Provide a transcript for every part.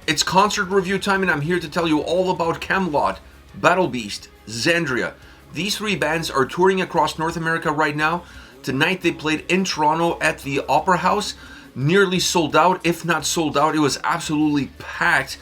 It's concert review time, and I'm here to tell you all about Kamelot, Battle Beast, Xandria. These three bands are touring across North America right now. Tonight they played in Toronto at the Opera House. Nearly sold out, if not sold out. It was absolutely packed.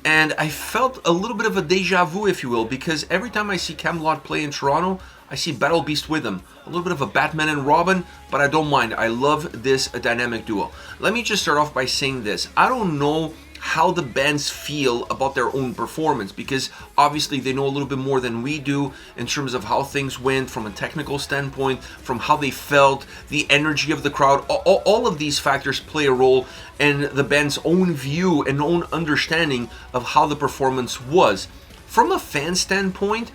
And I felt a little bit of a deja vu, if you will, because every time I see Kamelot play in Toronto, I see Battle Beast with them. A little bit of a Batman and Robin, but I don't mind. I love this dynamic duo. Let me just start off by saying this. I don't know how the bands feel about their own performance, because obviously they know a little bit more than we do in terms of how things went from a technical standpoint, from how they felt, the energy of the crowd. All of these factors play a role in the band's own view and own understanding of how the performance was. From a fan standpoint,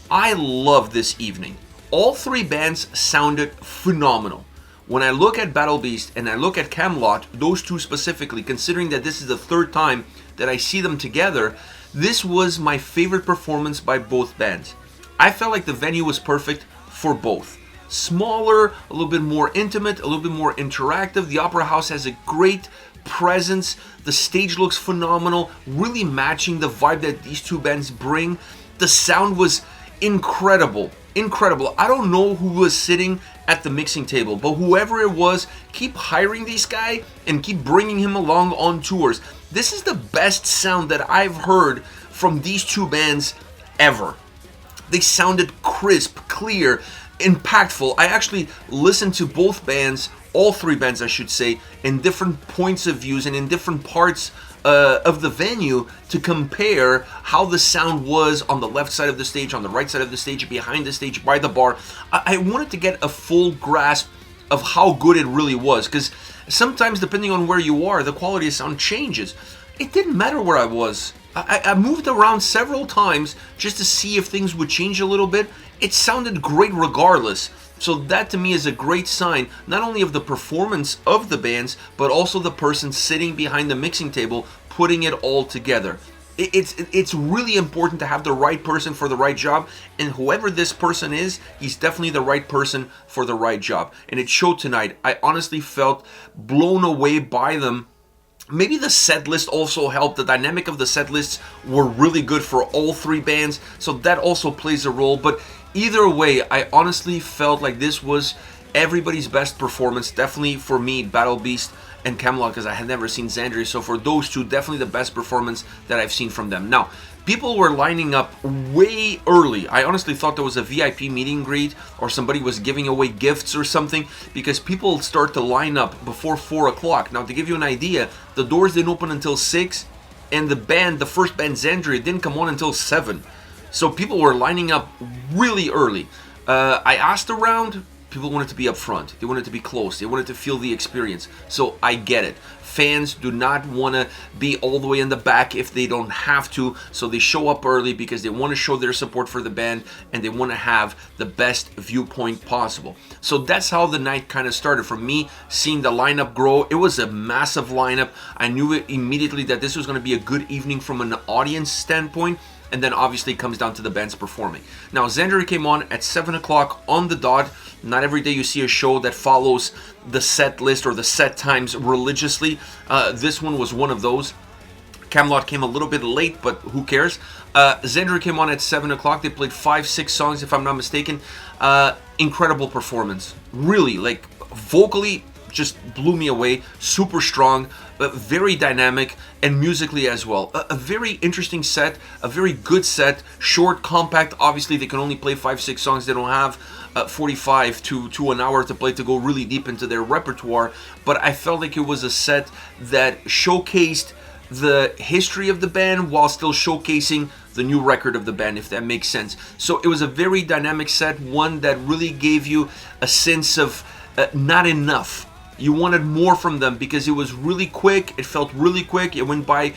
I love this evening. All three bands sounded phenomenal. When I look at Battle Beast and I look at Kamelot, those two specifically, considering that this is the third time that I see them together, this was my favorite performance by both bands. I felt like the venue was perfect for both. Smaller, a little bit more intimate, a little bit more interactive. The Opera House has a great presence. The stage looks phenomenal, really matching the vibe that these two bands bring. The sound was incredible. I don't know who was sitting at the mixing table, but whoever it was, keep hiring this guy and keep bringing him along on tours. This is the best sound that I've heard from these two bands ever. They sounded crisp, clear, impactful. I actually listened to both bands, all three bands I should say, in different points of views and in different parts of the venue to compare how the sound was on the left side of the stage, on the right side of the stage, behind the stage, by the bar. I wanted to get a full grasp of how good it really was, because sometimes depending on where you are, the quality of sound changes. It didn't matter where I was. I moved around several times just to see if things would change a little bit. It sounded great regardless. So that to me is a great sign, not only of the performance of the bands, but also the person sitting behind the mixing table putting it all together. It's really important to have the right person for the right job, and whoever this person is, he's definitely the right person for the right job. And it showed tonight. I honestly felt blown away by them. Maybe the set list also helped. The dynamic of the set lists were really good for all three bands, so that also plays a role. But either way, I honestly felt like this was everybody's best performance. Definitely for me, Battle Beast and Kamelot, because I had never seen Xandria. So for those two, definitely the best performance that I've seen from them. Now, people were lining up way early. I honestly thought there was a VIP meet and greet or somebody was giving away gifts or something, because people start to line up before 4 o'clock. Now, to give you an idea, the doors didn't open until 6, and the first band, Xandria, didn't come on until 7. So people were lining up really early. I asked around. People wanted to be up front. They wanted to be close. They wanted to feel the experience. So I get it. Fans do not want to be all the way in the back if they don't have to. So they show up early because they want to show their support for the band and they want to have the best viewpoint possible. So that's how the night kind of started. For me, seeing the lineup grow, it was a massive lineup. I knew it immediately that this was going to be a good evening from an audience standpoint. And then obviously it comes down to the bands performing. Now, Xandria came on at 7 o'clock on the dot. Not every day you see a show that follows the set list or the set times religiously. This one was one of those. Kamelot came a little bit late, but who cares? Xandria came on at 7 o'clock. They played 5-6 songs, if I'm not mistaken. Incredible performance. Really, like, vocally, just blew me away. Super strong, very dynamic, and musically as well. A very interesting set, a very good set, short, compact. Obviously, they can only play 5-6 songs. They don't have 45 to an hour to play to go really deep into their repertoire. But I felt like it was a set that showcased the history of the band while still showcasing the new record of the band, if that makes sense. So it was a very dynamic set, one that really gave you a sense of not enough. You wanted more from them because it was really quick. It felt really quick. It went by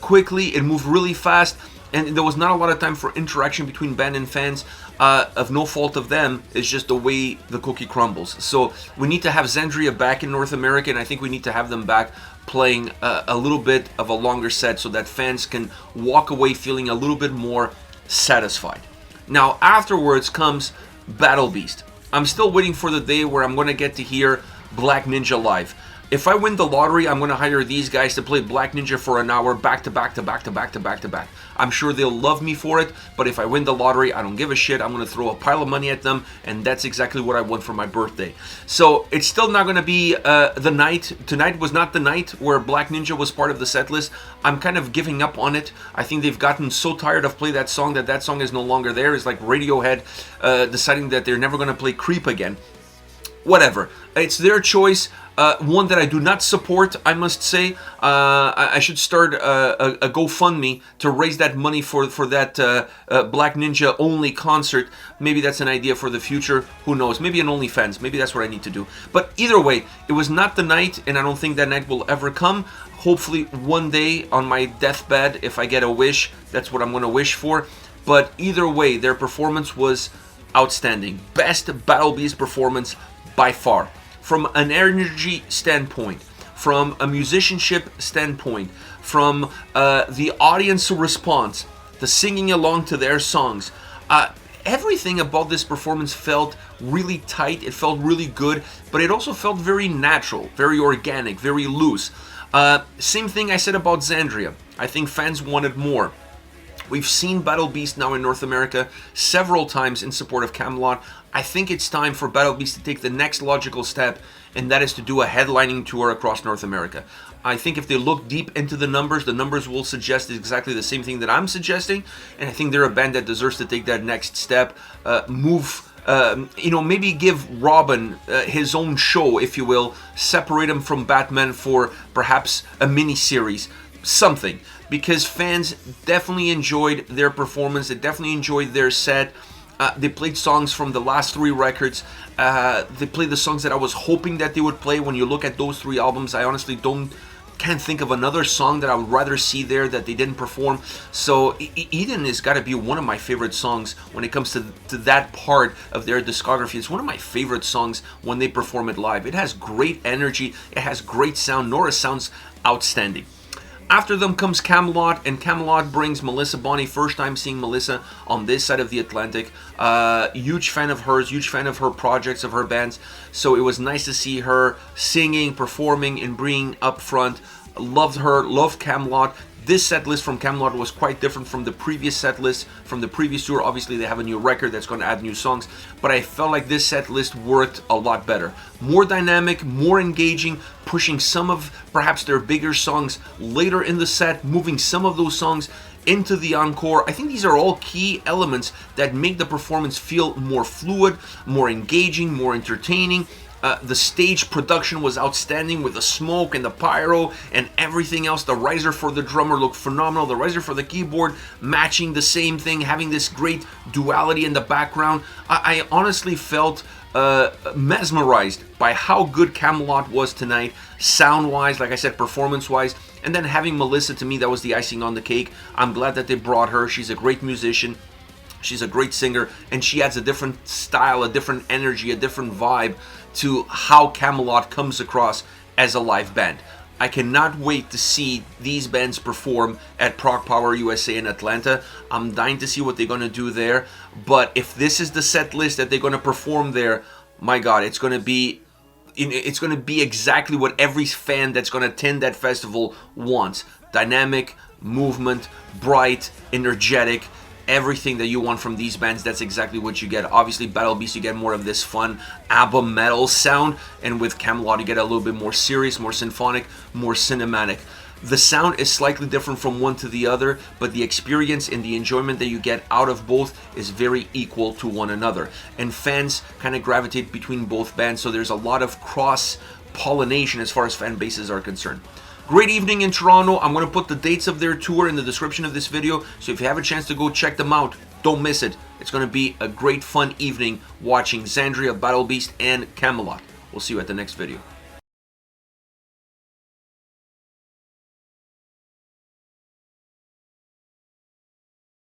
quickly. It moved really fast. And there was not a lot of time for interaction between band and fans. Of no fault of them. It's just the way the cookie crumbles. So we need to have Xandria back in North America. And I think we need to have them back playing a little bit of a longer set so that fans can walk away feeling a little bit more satisfied. Now, afterwards comes Battle Beast. I'm still waiting for the day where I'm going to get to hear Black Ninja live. If I win the lottery, I'm going to hire these guys to play Black Ninja for an hour, back to back to back to back to back to back. I'm sure they'll love me for it, but if I win the lottery, I don't give a shit. I'm going to throw a pile of money at them, and that's exactly what I want for my birthday. So it's still not going to be the night. Tonight was not the night where Black Ninja was part of the set list. I'm kind of giving up on it. I think they've gotten so tired of playing that song that that song is no longer there. It's like Radiohead deciding that they're never going to play Creep again. Whatever. It's their choice. One that I do not support, I must say. I should start a GoFundMe to raise that money for that Black Ninja only concert. Maybe that's an idea for the future. Who knows? Maybe an OnlyFans. Maybe that's what I need to do. But either way, it was not the night, and I don't think that night will ever come. Hopefully one day on my deathbed, if I get a wish, that's what I'm going to wish for. But either way, their performance was outstanding. Best Battle Beast performance by far. From an energy standpoint, from a musicianship standpoint, from the audience response, the singing along to their songs, everything about this performance felt really tight. It felt really good, but it also felt very natural, very organic, very loose. Same thing I said about Xandria. I think fans wanted more. We've seen Battle Beast now in North America several times in support of Camelot. I think it's time for Battle Beast to take the next logical step, and that is to do a headlining tour across North America. I think if they look deep into the numbers will suggest exactly the same thing that I'm suggesting, and I think they're a band that deserves to take that next step, maybe give Robin his own show, if you will, separate him from Batman for perhaps a mini-series, something. Because fans definitely enjoyed their performance, they definitely enjoyed their set. They played songs from the last 3 records. They played the songs that I was hoping that they would play. When you look at those 3 albums, I honestly can't think of another song that I would rather see there that they didn't perform. So Eden has got to be one of my favorite songs when it comes to that part of their discography. It's one of my favorite songs when they perform it live. It has great energy, it has great sound. Nora sounds outstanding. After them comes Camelot, and Camelot brings Melissa Bonney. First time seeing Melissa on this side of the Atlantic. Huge fan of hers, huge fan of her projects, of her bands. So it was nice to see her singing, performing, and being up front. Loved her, loved Camelot. This set list from Camelot was quite different from the previous set list, from the previous tour. Obviously, they have a new record that's going to add new songs, but I felt like this set list worked a lot better. More dynamic, more engaging, pushing some of perhaps their bigger songs later in the set, moving some of those songs into the encore. I think these are all key elements that make the performance feel more fluid, more engaging, more entertaining. The stage production was outstanding with the smoke and the pyro and everything else. The riser for the drummer looked phenomenal. The riser for the keyboard matching the same thing, having this great duality in the background. I honestly felt mesmerized by how good Camelot was tonight, sound-wise, like I said, performance-wise. And then having Melissa, to me, that was the icing on the cake. I'm glad that they brought her. She's a great musician. She's a great singer, and she adds a different style, a different energy, a different vibe to how Camelot comes across as a live band. I cannot wait to see these bands perform at ProgPower USA in Atlanta. I'm dying to see what they're going to do there. But if this is the set list that they're going to perform there, my God, it's going to be exactly what every fan that's going to attend that festival wants. Dynamic, movement, bright, energetic. Everything that you want from these bands, that's exactly what you get. Obviously, Battle Beast, you get more of this fun ABBA metal sound, and with Camelot, you get a little bit more serious, more symphonic, more cinematic. The sound is slightly different from one to the other, but the experience and the enjoyment that you get out of both is very equal to one another. And fans kind of gravitate between both bands, so there's a lot of cross-pollination as far as fan bases are concerned. Great evening in Toronto. I'm going to put the dates of their tour in the description of this video, so if you have a chance to go check them out, don't miss it. It's going to be a great fun evening watching Xandria, Battle Beast, and Camelot. We'll see you at the next video.